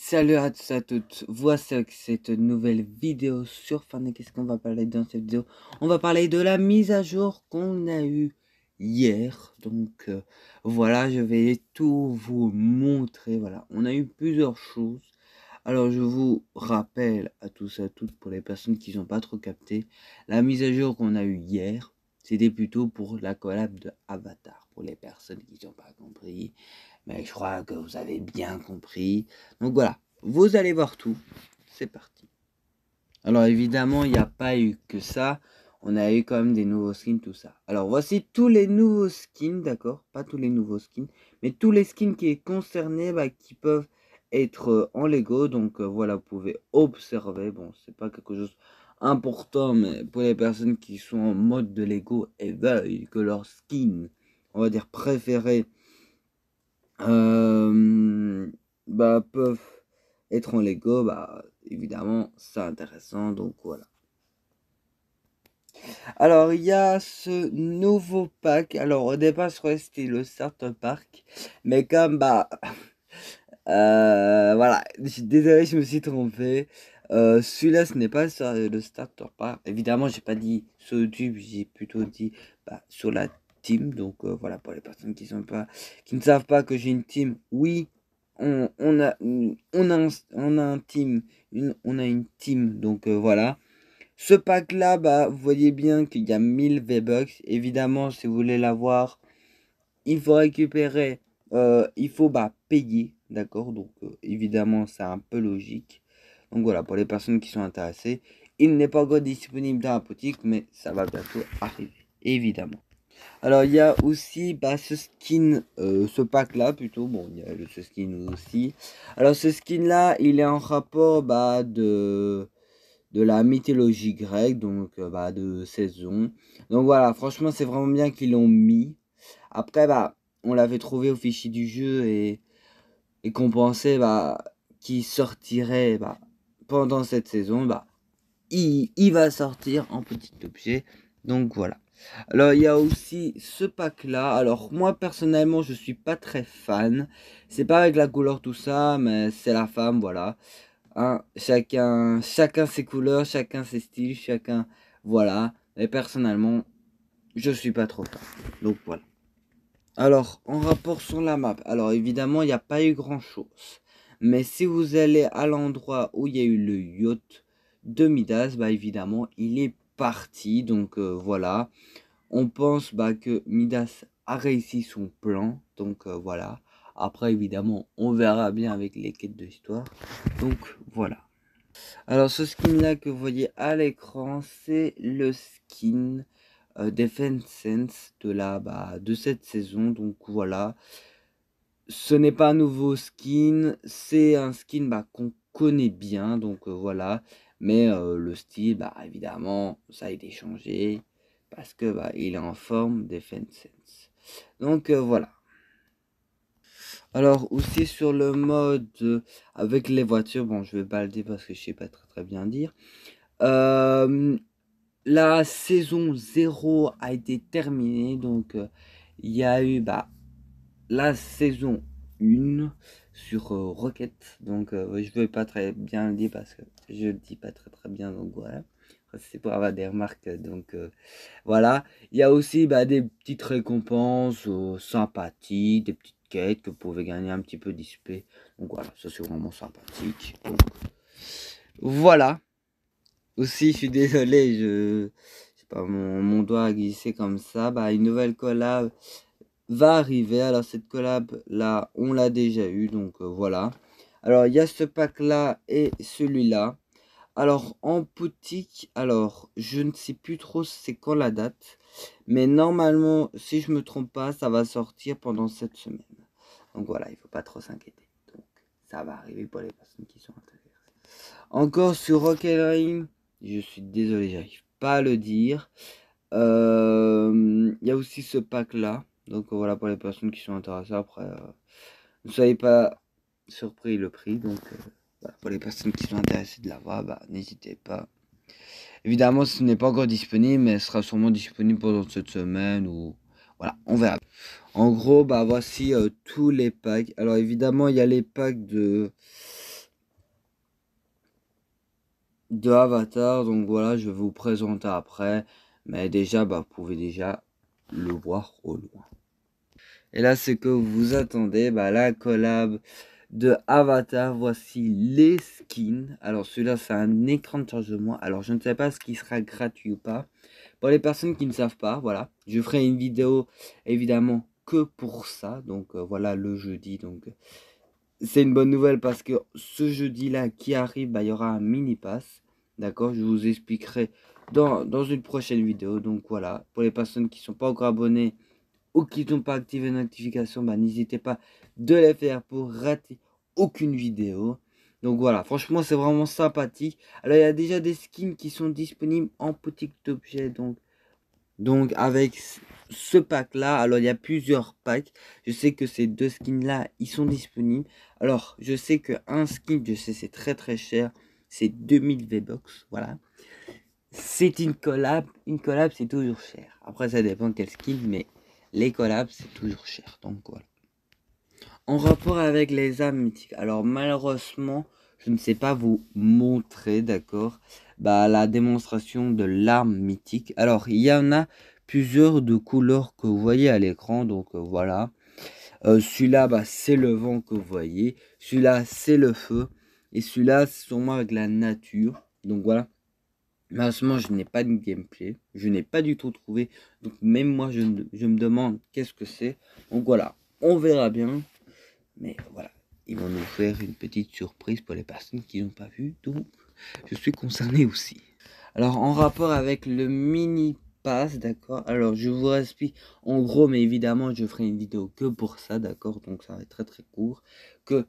Salut à tous et à toutes, voici avec cette nouvelle vidéo sur Fortnite. Qu'est-ce qu'on va parler dans cette vidéo? On va parler de la mise à jour qu'on a eue hier. Donc voilà, je vais tout vous montrer. Voilà, on a eu plusieurs choses. Alors je vous rappelle à tous et à toutes, pour les personnes qui n'ont pas trop capté, la mise à jour qu'on a eue hier, c'était plutôt pour la collab de Avatar. Pour les personnes qui n'ont pas compris, mais je crois que vous avez bien compris. Donc voilà, vous allez voir tout. C'est parti. Alors évidemment, il n'y a pas eu que ça. On a eu quand même des nouveaux skins, tout ça. Alors voici tous les nouveaux skins, d'accord? Pas tous les nouveaux skins, mais tous les skins qui est concernés, qui peuvent être en Lego. Donc voilà, vous pouvez observer. Bon, c'est pas quelque chose important, mais pour les personnes qui sont en mode de Lego et veulent que leur skin, on va dire préféré, peuvent être en Lego, évidemment c'est intéressant, donc voilà. Alors il y a ce nouveau pack. Alors au départ je croyais que c'était le starter pack, mais comme voilà, je suis désolé, je me suis trompé. Celui-là ce n'est pas le starter pack. Évidemment j'ai pas dit sur YouTube, j'ai plutôt dit sur la team. Donc voilà, pour les personnes qui ne savent pas que j'ai une team. Oui, on a un team, on a une team. Donc voilà. Ce pack là, vous voyez bien qu'il y a 1000 V-Bucks. Évidemment, si vous voulez l'avoir, il faut récupérer, il faut payer, d'accord? Donc évidemment, c'est un peu logique. Donc voilà, pour les personnes qui sont intéressées, il n'est pas encore disponible dans la boutique, mais ça va bientôt arriver, évidemment. Alors il y a aussi ce skin, ce pack là plutôt, bon il y a ce skin aussi. Alors ce skin là, il est en rapport de la mythologie grecque, donc de saison. Donc voilà, franchement c'est vraiment bien qu'ils l'ont mis. Après on l'avait trouvé au fichier du jeu et qu'on pensait qu'il sortirait pendant cette saison. Il va sortir en petit objet. Donc voilà. Alors il y a aussi ce pack là. Alors moi personnellement je suis pas très fan. C'est pas avec la couleur tout ça, mais c'est la femme, voilà. Hein, chacun ses couleurs, chacun ses styles, chacun voilà. Mais personnellement je suis pas trop fan. Donc voilà. Alors en rapport sur la map. Alors évidemment il n'y a pas eu grand chose. Mais si vous allez à l'endroit où il y a eu le yacht de Midas, évidemment il est parti. Donc voilà. On pense que Midas a réussi son plan. Donc voilà. Après évidemment on verra bien avec les quêtes de l'histoire. Donc voilà. Alors ce skin là que vous voyez à l'écran, c'est le skin Defense Sense de cette saison. Donc voilà. Ce n'est pas un nouveau skin, c'est un skin qu'on connaît bien. Donc voilà. Mais le style, évidemment, ça a été changé. Parce que il est en forme Defense Sense. Donc voilà. Alors aussi sur le mode avec les voitures, bon je vais pas le dire parce que je sais pas très bien dire. La saison 0 a été terminée, donc il y a eu la saison 1 sur Rocket. Donc je veux pas très bien le dire parce que je le dis pas très bien, donc voilà. C'est pour avoir des remarques, donc voilà. Il y a aussi des petites récompenses sympathiques, des petites quêtes que vous pouvez gagner un petit peu d'XP. Donc voilà, ça c'est vraiment sympathique. Donc, voilà. Aussi, je suis désolé, je sais pas, mon doigt a glissé comme ça. Une nouvelle collab va arriver. Alors cette collab là, on l'a déjà eu, donc voilà. Alors il y a ce pack là et celui-là. Alors en boutique, alors je ne sais plus trop c'est quand la date, mais normalement si je me trompe pas, ça va sortir pendant cette semaine. Donc voilà, il faut pas trop s'inquiéter. Donc ça va arriver pour les personnes qui sont intéressées. Encore sur Rocket Ring, je suis désolé, j'arrive pas à le dire. Il y a aussi ce pack là. Donc voilà pour les personnes qui sont intéressées. Après, ne soyez pas surpris le prix. Donc voilà, pour les personnes qui sont intéressées de l'avoir, n'hésitez pas. Évidemment, ce n'est pas encore disponible, mais ce sera sûrement disponible pendant cette semaine ou voilà, on verra. En gros, voici tous les packs. Alors évidemment, il y a les packs de Avatar. Donc voilà, je vais vous présenter après. Mais déjà, bah, vous pouvez déjà le voir au loin. Et là, ce que vous attendez, bah, la collab de Avatar. Voici les skins. Alors celui-là, c'est un écran de chargement. Alors je ne sais pas ce qui sera gratuit ou pas. Pour les personnes qui ne savent pas, voilà, je ferai une vidéo évidemment que pour ça. Donc voilà, le jeudi. Donc c'est une bonne nouvelle parce que ce jeudi-là qui arrive, bah, il y aura un mini pass. D'accord, je vous expliquerai dans une prochaine vidéo. Donc voilà, pour les personnes qui ne sont pas encore abonnées ou qui n'ont pas activé les notifications, bah, n'hésitez pas de les faire pour rater aucune vidéo. Donc voilà, franchement c'est vraiment sympathique. Alors il y a déjà des skins qui sont disponibles en boutique d'objets. Donc avec ce pack là, alors il y a plusieurs packs. Je sais que ces deux skins là, ils sont disponibles. Alors je sais que un skin, je sais c'est très cher. C'est 2000 V-Bucks, voilà. C'est une collab. Une collab c'est toujours cher. Après ça dépend quel skin, mais les collabs c'est toujours cher. Donc voilà. En rapport avec les armes mythiques. Alors malheureusement, je ne sais pas vous montrer, d'accord, bah, la démonstration de l'arme mythique. Alors il y en a plusieurs de couleurs que vous voyez à l'écran. Donc voilà. Celui-là, bah, c'est le vent que vous voyez. Celui-là, c'est le feu. Et celui-là, c'est sûrement avec la nature. Donc voilà. Malheureusement, je n'ai pas de gameplay. Je n'ai pas du tout trouvé. Donc même moi, je me demande qu'est-ce que c'est. Donc voilà. On verra bien. Mais voilà. Ils vont nous faire une petite surprise pour les personnes qui n'ont pas vu. Donc, je suis concerné aussi. Alors, en rapport avec le mini pass, d'accord. Alors, je vous explique en gros, mais évidemment, je ferai une vidéo que pour ça, d'accord. Donc, ça va être très court. Que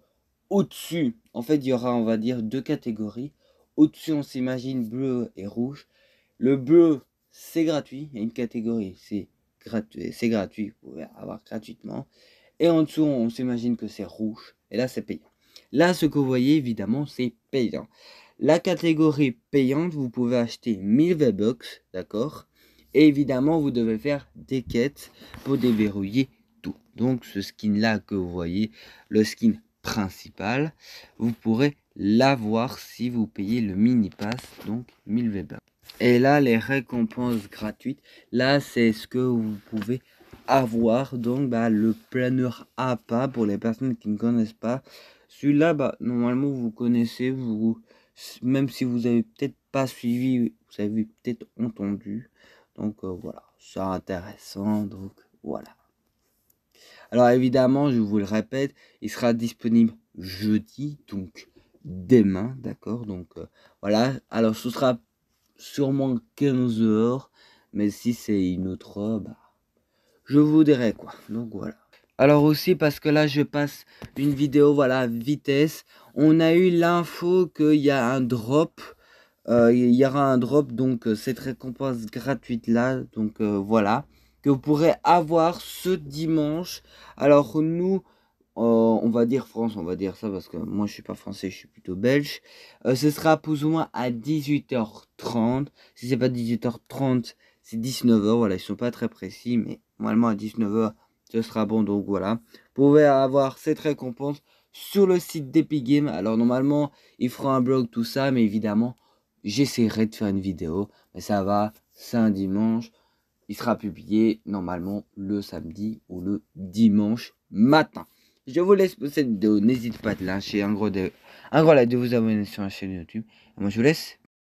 au-dessus, en fait, il y aura, on va dire, deux catégories. Au-dessus, on s'imagine bleu et rouge. Le bleu, c'est gratuit. Il y a une catégorie, c'est gratuit. Vous pouvez avoir gratuitement. Et en dessous, on s'imagine que c'est rouge. Et là, c'est payant. Là, ce que vous voyez, évidemment, c'est payant. La catégorie payante, vous pouvez acheter 1000 V-Bucks, d'accord. Et évidemment, vous devez faire des quêtes pour déverrouiller tout. Donc, ce skin-là que vous voyez, le skin principal, vous pourrez l'avoir si vous payez le mini pass, donc 1000 V-Bucks. Et là, les récompenses gratuites, là, c'est ce que vous pouvez avoir. Donc, bah, le planeur APA, pour les personnes qui ne connaissent pas. Celui-là, bah, normalement, vous connaissez, même si vous avez peut-être pas suivi, vous avez peut-être entendu. Donc, voilà, c'est intéressant. Donc, voilà. Alors, évidemment, je vous le répète, il sera disponible jeudi, donc demain, d'accord. Donc, voilà. Alors, ce sera sûrement 15 heures, mais si c'est une autre heure, bah, je vous dirai quoi. Donc voilà. Alors aussi parce que là je passe une vidéo, voilà, vitesse. On a eu l'info qu'il y a un drop. Il y aura un drop, donc cette récompense gratuite là, donc voilà, que vous pourrez avoir ce dimanche. Alors nous, on va dire France, on va dire ça parce que moi je suis pas français, je suis plutôt belge. Ce sera plus ou moins à 18h30. Si c'est pas 18h30, c'est 19h. Voilà, ils sont pas très précis, mais normalement à 19h, ce sera bon. Donc voilà, vous pouvez avoir cette récompense sur le site d'Epic Games. Alors normalement, ils feront un blog, tout ça, mais évidemment, j'essaierai de faire une vidéo. Mais ça va, c'est un dimanche. Il sera publié normalement le samedi ou le dimanche matin. Je vous laisse pour cette vidéo. N'hésitez pas à lâcher un gros like, de vous abonner sur la chaîne YouTube. Et moi, je vous laisse.